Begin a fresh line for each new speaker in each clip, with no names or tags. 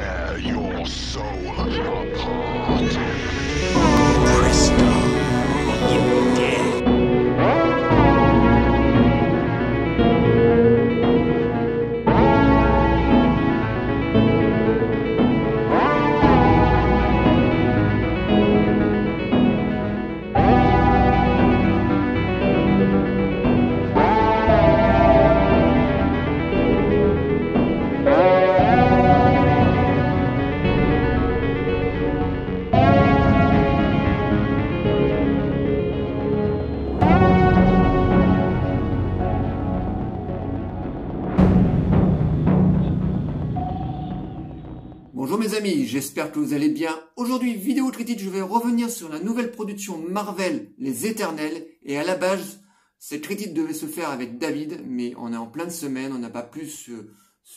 tear your soul apart.
Presto, you're dead.
Bonjour mes amis, j'espère que vous allez bien. Aujourd'hui, vidéo critique, je vais revenir sur la nouvelle production Marvel, Les Éternels. Et à la base, cette critique devait se faire avec David, mais on est en pleine semaine, on n'a pas pu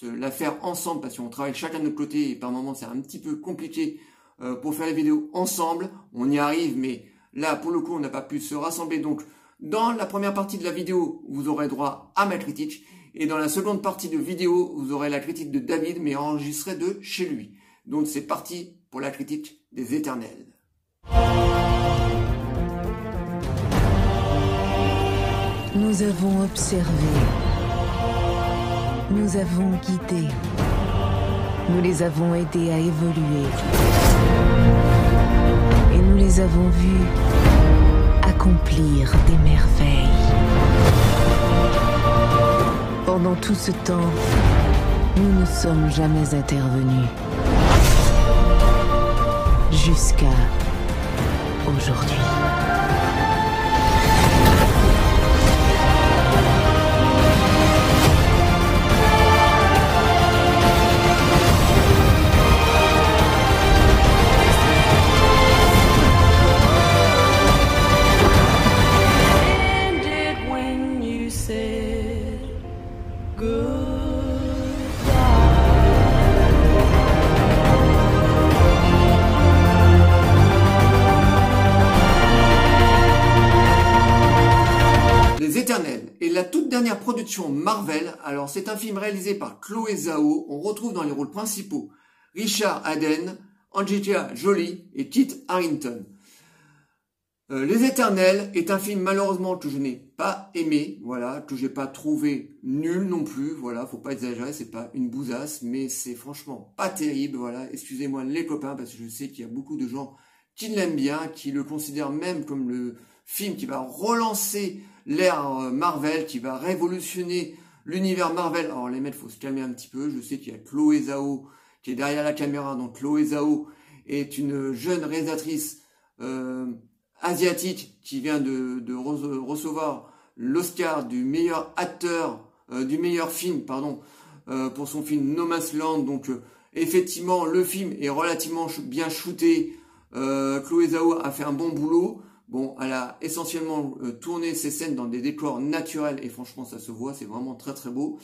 la faire ensemble parce qu'on travaille chacun de notre côté et par moments c'est un petit peu compliqué pour faire les vidéos ensemble. On y arrive, mais là, pour le coup, on n'a pas pu se rassembler. Donc, dans la première partie de la vidéo, vous aurez droit à ma critique. Et dans la seconde partie de vidéo, vous aurez la critique de David, mais enregistrée de chez lui. Donc c'est parti pour la critique des Éternels.
Nous avons observé, nous avons guidé, nous les avons aidés à évoluer et nous les avons vus accomplir des merveilles. Pendant tout ce temps, nous ne sommes jamais intervenus. Jusqu'à aujourd'hui.
Et la toute dernière production Marvel, alors c'est un film réalisé par Chloé Zhao, on retrouve dans les rôles principaux Richard Haden, Angelina Jolie et Kit Harington. Les Éternels est un film malheureusement que je n'ai pas aimé, voilà, que j'ai pas trouvé nul non plus, voilà, faut pas exagérer, c'est pas une bousasse, mais c'est franchement pas terrible, voilà, excusez-moi les copains parce que je sais qu'il y a beaucoup de gens qui l'aiment bien, qui le considèrent même comme le film qui va relancer l'ère Marvel, qui va révolutionner l'univers Marvel. Alors les mecs, faut se calmer un petit peu. Je sais qu'il y a Chloé Zhao qui est derrière la caméra. Donc Chloé Zhao est une jeune réalisatrice asiatique qui vient de recevoir l'Oscar du meilleur acteur, du meilleur film, pardon, pour son film No Man's Land. Donc effectivement, le film est relativement bien shooté. Chloé Zhao a fait un bon boulot. Bon, elle a essentiellement tourné ses scènes dans des décors naturels et franchement ça se voit, c'est vraiment très très beau.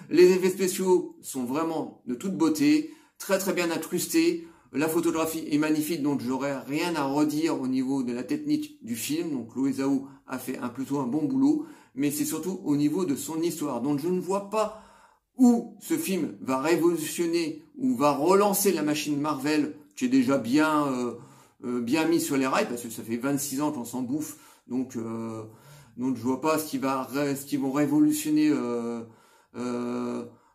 Les effets spéciaux sont vraiment de toute beauté, très très bien incrustés. La photographie est magnifique, donc j'aurais rien à redire au niveau de la technique du film. Donc Chloé Zhao a fait plutôt un bon boulot, mais c'est surtout au niveau de son histoire. Donc je ne vois pas où ce film va révolutionner ou va relancer la machine Marvel qui est déjà bien mis sur les rails parce que ça fait 26 ans qu'on s'en bouffe, donc je vois pas ce qu'ils vont révolutionner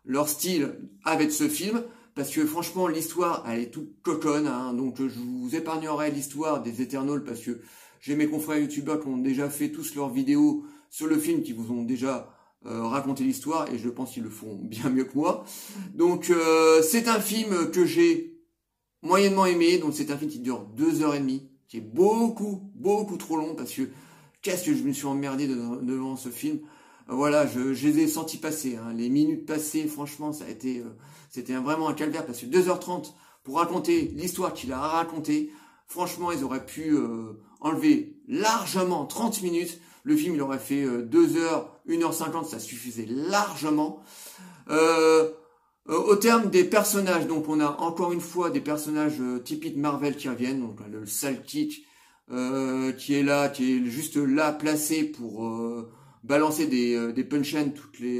leur style avec ce film, parce que franchement l'histoire elle est toute coconne, hein, donc je vous épargnerai l'histoire des Éternels parce que j'ai mes confrères youtubeurs qui ont déjà fait tous leurs vidéos sur le film, qui vous ont déjà raconté l'histoire et je pense qu'ils le font bien mieux que moi. Donc c'est un film que j'ai moyennement aimé, donc c'est un film qui dure 2h30, qui est beaucoup trop long, parce que qu'est-ce que je me suis emmerdé devant ce film. Voilà, je les ai sentis passer, hein. Les minutes passées, franchement, ça a été, c'était vraiment un calvaire, parce que 2h30 pour raconter l'histoire qu'il a racontée, franchement, ils auraient pu enlever largement 30 minutes. Le film, il aurait fait 2h, 1h50, ça suffisait largement. Au terme des personnages, donc on a encore une fois des personnages typiques Marvel qui reviennent, donc le sidekick qui est là, qui est juste là placé pour balancer des punchlines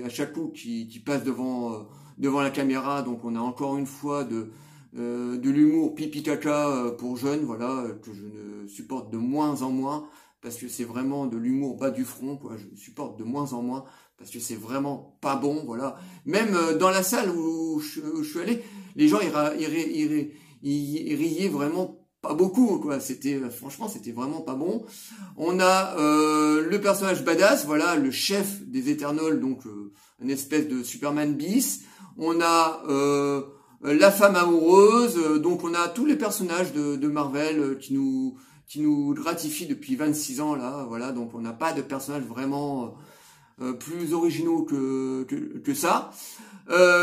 à chaque coup qui passe devant la caméra. Donc on a encore une fois de de l'humour pipi caca pour jeunes, voilà, que je ne supporte de moins en moins, parce que c'est vraiment de l'humour bas du front, quoi, je supporte de moins en moins, parce que c'est vraiment pas bon, voilà. Même dans la salle où je suis allé, les gens ils riaient vraiment pas beaucoup, quoi. Franchement, c'était vraiment pas bon. On a le personnage badass, voilà, le chef des Eternals, donc une espèce de Superman bis. On a la femme amoureuse, donc on a tous les personnages de Marvel qui nous gratifient depuis 26 ans là, voilà. Donc on n'a pas de personnages vraiment plus originaux que ça.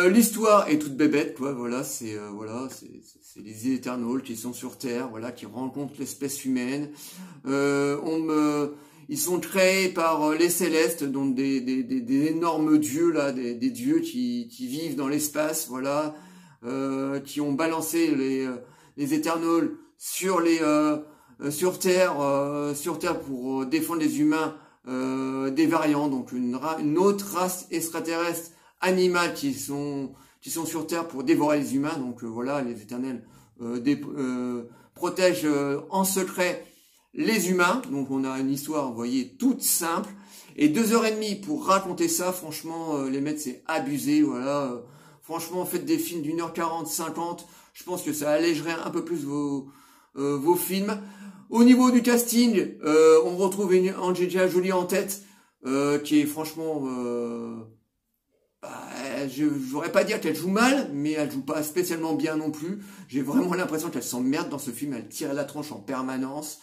L'histoire est toute bébête, quoi. Voilà, c'est les Eternals qui sont sur Terre, voilà, qui rencontrent l'espèce humaine. Ils sont créés par les Célestes, donc des énormes dieux là, des dieux qui vivent dans l'espace, voilà, qui ont balancé les Eternals sur Terre pour défendre les humains des variants, donc une autre race extraterrestre animales qui sont sur Terre pour dévorer les humains. Donc voilà, les Éternels protègent en secret les humains. Donc on a une histoire, vous voyez, toute simple. Et 2h30 pour raconter ça, franchement, les mecs, c'est abusé. Voilà, franchement, faites des films d'1h40, 50. Je pense que ça allégerait un peu plus vos films. Au niveau du casting, on retrouve Angelina Jolie en tête, qui est franchement... je voudrais pas dire qu'elle joue mal, mais elle joue pas spécialement bien non plus. J'ai vraiment l'impression qu'elle s'emmerde dans ce film, elle tire la tronche en permanence.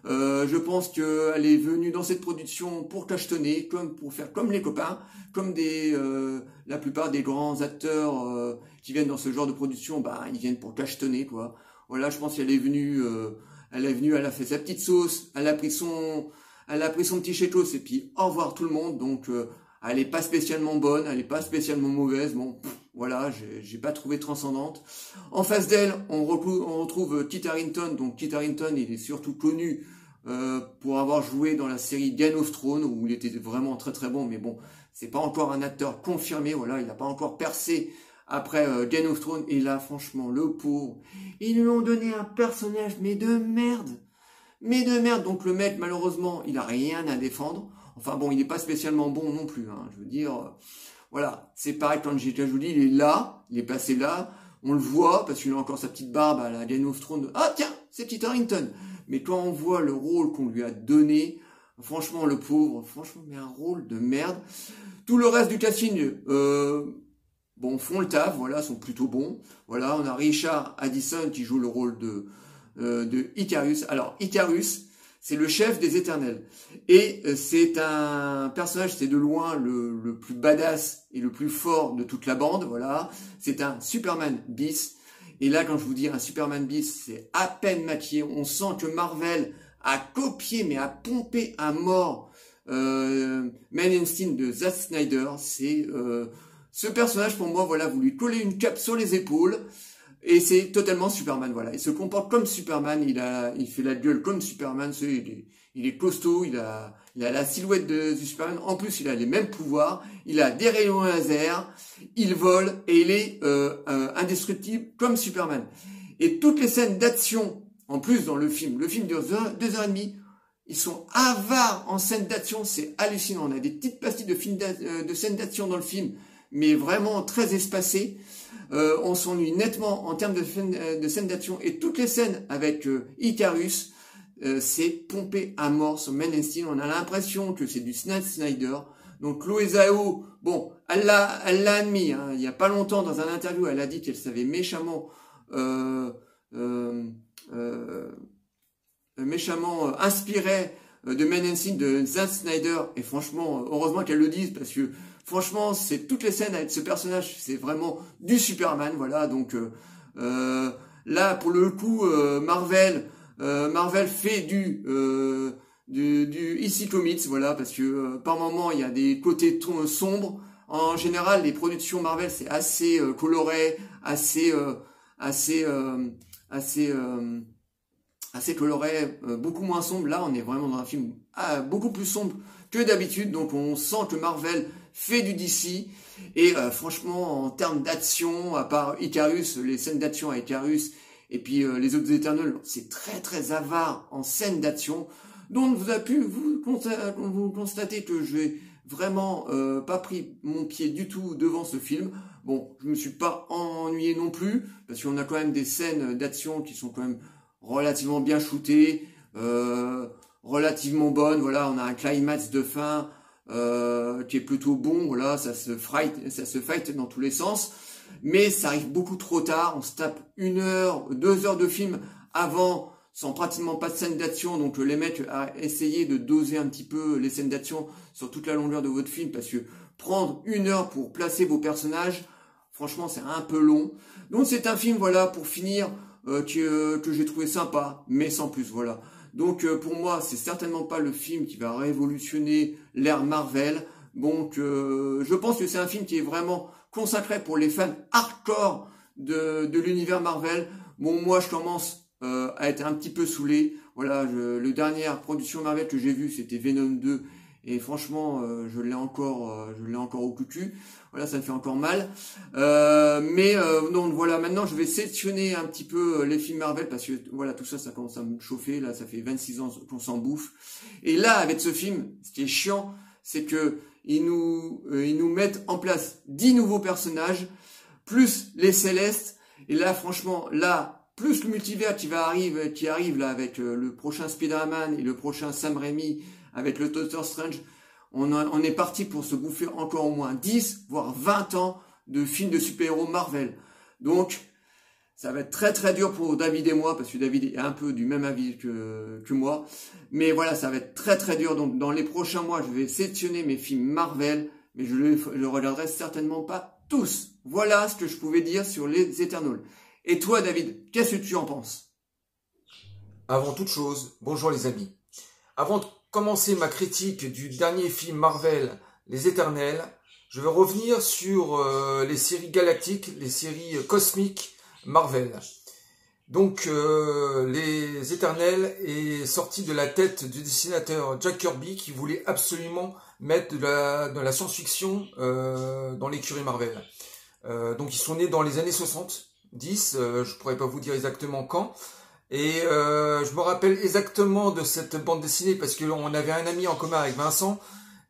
Je pense qu'elle est venue dans cette production pour cachetonner, pour faire comme les copains, comme la plupart des grands acteurs qui viennent dans ce genre de production, ils viennent pour cachetonner, quoi. Voilà, je pense qu'elle est venue, elle a fait sa petite sauce, elle a pris son petit chétos et puis au revoir tout le monde. Donc elle est pas spécialement bonne, elle est pas spécialement mauvaise. Bon, voilà, j'ai pas trouvé transcendante. En face d'elle, on retrouve Kit Harington. Donc Kit Harington, il est surtout connu pour avoir joué dans la série Game of Thrones, où il était vraiment très très bon. Mais bon, c'est pas encore un acteur confirmé. Voilà, il n'a pas encore percé après Game of Thrones. Et là, franchement, le pauvre, ils lui ont donné un personnage, mais de merde. Donc le mec, malheureusement, il a rien à défendre. Enfin bon, il n'est pas spécialement bon non plus, hein. Je veux dire, voilà, c'est pareil quand Angelina Jolie, il est là, il est placé là, on le voit parce qu'il a encore sa petite barbe à la Game of Thrones. Ah tiens, c'est Kit Harington. Mais quand on voit le rôle qu'on lui a donné, franchement le pauvre, franchement, mais un rôle de merde. Tout le reste du casting, bon, font le taf, voilà, sont plutôt bons. Voilà, on a Richard Addison qui joue le rôle de Icarus. Alors Icarus, c'est le chef des Éternels. Et c'est un personnage, c'est de loin le plus badass et le plus fort de toute la bande, voilà. C'est un Superman bis. Et là, quand je vous dis un Superman bis, c'est à peine maquillé. On sent que Marvel a copié, mais a pompé à mort Man Instinct de Zack Snyder. C'est ce personnage, pour moi, voilà, vous lui collez une cape sur les épaules. Et c'est totalement Superman, voilà. Il se comporte comme Superman, il fait la gueule comme Superman, il est costaud, il a la silhouette du Superman. En plus, il a les mêmes pouvoirs, il a des rayons laser, il vole et il est indestructible comme Superman. Et toutes les scènes d'action, en plus dans le film dure 2h30, ils sont avares en scènes d'action, c'est hallucinant. On a des petites pastilles de scènes d'action dans le film, mais vraiment très espacées. On s'ennuie nettement en termes de scènes d'action, et toutes les scènes avec Icarus, c'est pompé à mort sur Man Instinct. On a l'impression que c'est du Snyder. Donc Chloé Zhao, bon, elle l'a admis, hein, il y a pas longtemps dans un interview, elle a dit qu'elle savait méchamment inspirée de Man Instinct de Zack Snyder, et franchement, heureusement qu'elle le dise, parce que franchement, c'est toutes les scènes avec ce personnage, c'est vraiment du Superman, voilà. Donc là, pour le coup, Marvel fait du EC Comics, voilà, parce que par moment il y a des côtés sombres. En général, les productions Marvel, c'est assez coloré, assez coloré, beaucoup moins sombre. Là, on est vraiment dans un film beaucoup plus sombre que d'habitude, donc on sent que Marvel fait du DC. Et franchement, en termes d'action, à part Icarus, les scènes d'action à Icarus, et puis les autres Eternals, c'est très très avare en scènes d'action. Donc vous avez pu vous constater que je vais vraiment pas pris mon pied du tout devant ce film. Bon, je me suis pas ennuyé non plus, parce qu'on a quand même des scènes d'action qui sont quand même relativement bien shootées, relativement bonnes. Voilà, on a un climax de fin qui est plutôt bon. Voilà, ça se fight dans tous les sens. Mais ça arrive beaucoup trop tard. On se tape 1 heure, 2 heures de film avant, sans pratiquement pas de scènes d'action. Donc les mecs a essayé de doser un petit peu les scènes d'action sur toute la longueur de votre film, parce que prendre 1 heure pour placer vos personnages, franchement c'est un peu long. Donc c'est un film, voilà, pour finir, que j'ai trouvé sympa, mais sans plus, voilà. Donc pour moi, c'est certainement pas le film qui va révolutionner l'ère Marvel. Donc je pense que c'est un film qui est vraiment consacré pour les fans hardcore de l'univers Marvel. Bon, moi je commence à être un petit peu saoulé. Voilà, le dernière production Marvel que j'ai vue, c'était Venom 2. Et franchement, je l'ai encore au cucu. Voilà, ça me fait encore mal. Donc voilà, maintenant je vais sélectionner un petit peu les films Marvel, parce que voilà, tout ça, ça commence à me chauffer. Là, ça fait 26 ans qu'on s'en bouffe. Et là, avec ce film, ce qui est chiant, c'est que ils nous mettent en place 10 nouveaux personnages, plus les Célestes. Et là, franchement, là, plus le multivers qui arrive là avec le prochain Spider-Man et le prochain Sam Raimi avec le Doctor Strange, on est parti pour se bouffer encore au moins 10, voire 20 ans de films de super-héros Marvel. Donc, ça va être très très dur pour David et moi, parce que David est un peu du même avis que moi. Mais voilà, ça va être très très dur. Donc dans les prochains mois, je vais sélectionner mes films Marvel, mais je le regarderai certainement pas tous. Voilà ce que je pouvais dire sur les Eternals. Et toi David, qu'est-ce que tu en penses?
Avant toute chose, bonjour les amis. Avant de commencer ma critique du dernier film Marvel, Les Éternels, je vais revenir sur les séries galactiques, les séries cosmiques Marvel. Donc Les Éternels est sorti de la tête du dessinateur Jack Kirby, qui voulait absolument mettre de la science-fiction dans l'écurie Marvel. Donc ils sont nés dans les années 70, je pourrais pas vous dire exactement quand. Et je me rappelle exactement de cette bande dessinée, parce que on avait un ami en commun avec Vincent,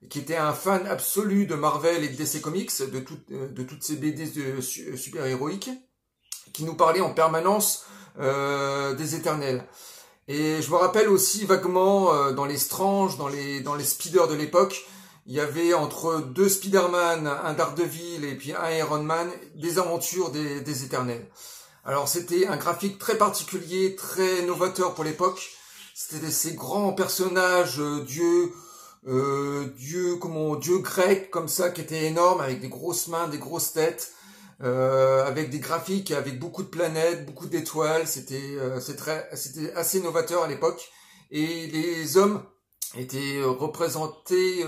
qui était un fan absolu de Marvel et de DC Comics, de toutes ces BD super-héroïques, qui nous parlait en permanence des Éternels. Et je me rappelle aussi vaguement dans les Strange, dans les speeders de l'époque, il y avait entre 2 Spider-Man, un Daredevil et puis un Iron Man, des aventures des Éternels. Alors c'était un graphique très particulier, très novateur pour l'époque. C'était ces grands personnages dieux grecs comme ça, qui étaient énormes, avec des grosses mains, des grosses têtes. Avec des graphiques, avec beaucoup de planètes, beaucoup d'étoiles. C'était assez novateur à l'époque. Et les hommes étaient représentés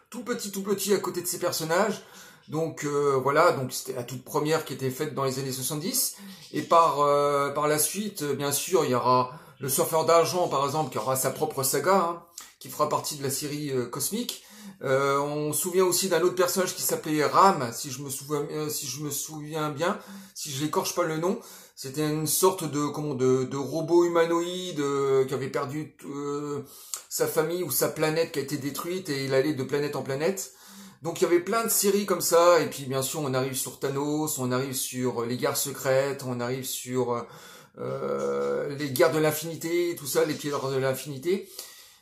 tout petits à côté de ces personnages. Donc voilà, donc c'était la toute première qui était faite dans les années 70. Et par la suite, bien sûr, il y aura le Surfeur d'Argent, par exemple, qui aura sa propre saga, hein, qui fera partie de la série cosmique. On se souvient aussi d'un autre personnage qui s'appelait Ram, si je me souviens bien, si je l'écorche pas le nom. C'était une sorte de robot humanoïde qui avait perdu sa famille ou sa planète qui a été détruite, et il allait de planète en planète. Donc il y avait plein de séries comme ça, et puis bien sûr on arrive sur Thanos, on arrive sur les guerres secrètes, on arrive sur les guerres de l'infinité, tout ça, les pièges de l'infinité.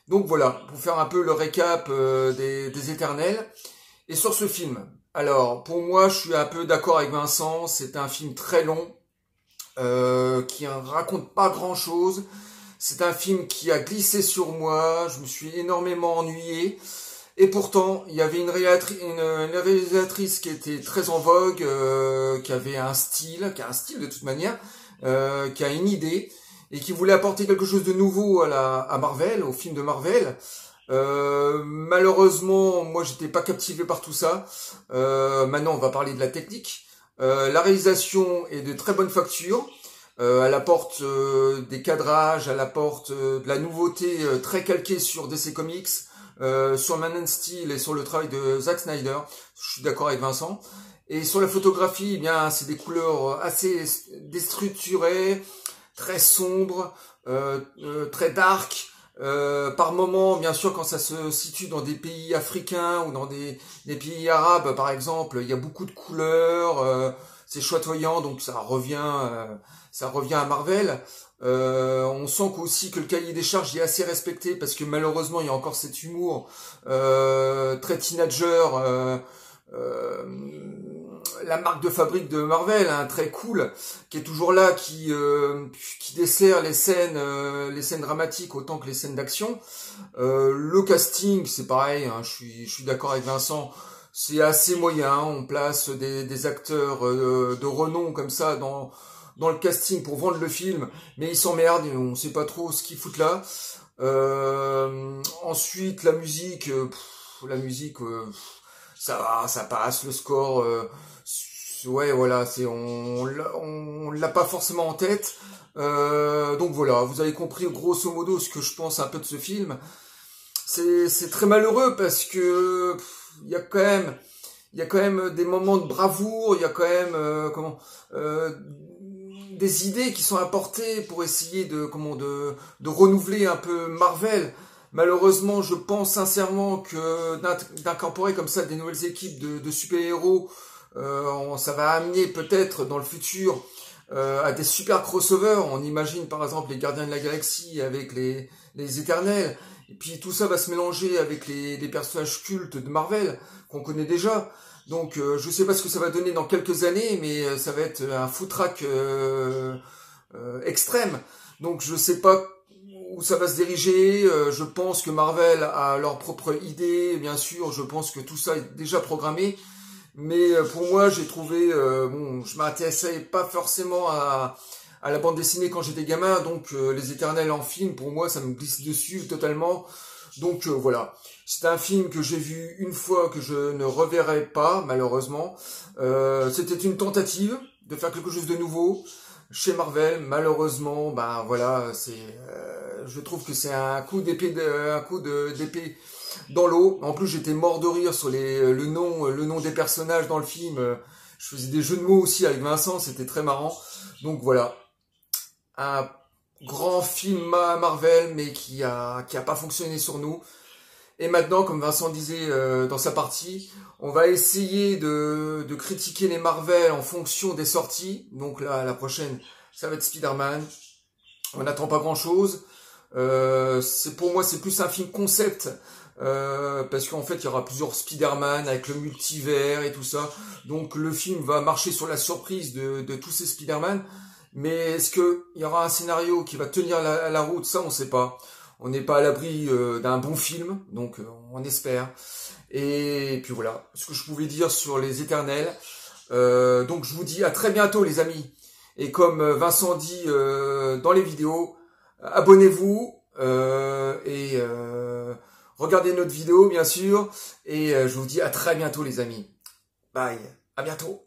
Donc voilà, pour faire un peu le récap des Éternels. Et sur ce film, alors pour moi je suis un peu d'accord avec Vincent, c'est un film très long, qui raconte pas grand chose. C'est un film qui a glissé sur moi, je me suis énormément ennuyé. Et pourtant, il y avait une réalisatrice qui était très en vogue, qui avait un style, qui a un style de toute manière, qui a une idée, et qui voulait apporter quelque chose de nouveau à Marvel, au film de Marvel. Malheureusement, moi j'étais pas captivé par tout ça. Maintenant on va parler de la technique. La réalisation est de très bonne facture. Elle apporte des cadrages, elle apporte de la nouveauté très calquée sur DC Comics. sur Man of Steel et sur le travail de Zack Snyder. Je suis d'accord avec Vincent. Et sur la photographie, eh bien, c'est des couleurs assez déstructurées, très sombres, très dark. Par moment, bien sûr, quand ça se situe dans des pays africains ou dans des pays arabes, par exemple, il y a beaucoup de couleurs, c'est chatoyant, donc ça revient à Marvel. On sent aussi que le cahier des charges est assez respecté parce que malheureusement, il y a encore cet humour très teenager. La marque de fabrique de Marvel, hein, très cool, qui est toujours là, qui dessert les scènes dramatiques autant que les scènes d'action. Le casting, c'est pareil, hein, je suis d'accord avec Vincent, c'est assez moyen. On place des acteurs de renom comme ça dans le casting pour vendre le film, mais ils s'emmerdent, on sait pas trop ce qu'ils foutent là. Ensuite, la musique, ça va, ça passe, le score, ouais, voilà, on l'a pas forcément en tête. Donc voilà, vous avez compris grosso modo ce que je pense un peu de ce film. C'est très malheureux parce que il y a quand même des moments de bravoure, il y a quand même des idées qui sont apportées pour essayer de renouveler un peu Marvel. Malheureusement, je pense sincèrement que d'incorporer comme ça des nouvelles équipes de super-héros, ça va amener peut-être dans le futur à des super crossovers. On imagine par exemple les Gardiens de la Galaxie avec les Éternels. Et puis tout ça va se mélanger avec les personnages cultes de Marvel qu'on connaît déjà. Donc je sais pas ce que ça va donner dans quelques années, mais ça va être un foutraque extrême. Donc je sais pas où ça va se diriger. Je pense que Marvel a leur propre idée, bien sûr. Je pense que tout ça est déjà programmé. Mais pour moi, j'ai trouvé... je m'intéressais pas forcément à la bande dessinée quand j'étais gamin. Donc les Éternels en film, pour moi, ça me glisse dessus totalement. Donc voilà. C'est un film que j'ai vu une fois, que je ne reverrai pas, malheureusement. C'était une tentative de faire quelque chose de nouveau chez Marvel. Malheureusement, ben voilà, je trouve que c'est un coup d'épée dans l'eau. En plus, j'étais mort de rire sur le nom des personnages dans le film. Je faisais des jeux de mots aussi avec Vincent, c'était très marrant. Donc voilà, un grand film Marvel, mais qui a pas fonctionné sur nous. Et maintenant, comme Vincent disait dans sa partie, on va essayer de critiquer les Marvel en fonction des sorties. Donc là, la prochaine, ça va être Spider-Man. On n'attend pas grand-chose. Pour moi, c'est plus un film concept. Parce qu'en fait, il y aura plusieurs Spider-Man avec le multivers et tout ça. Donc le film va marcher sur la surprise de tous ces Spider-Man. Mais est-ce qu'il y aura un scénario qui va tenir la route? Ça, on ne sait pas. On n'est pas à l'abri d'un bon film, donc on espère. Et puis voilà, ce que je pouvais dire sur les Éternels. Donc je vous dis à très bientôt les amis. Et comme Vincent dit dans les vidéos, abonnez-vous et regardez notre vidéo bien sûr. Et je vous dis à très bientôt les amis. Bye, à bientôt.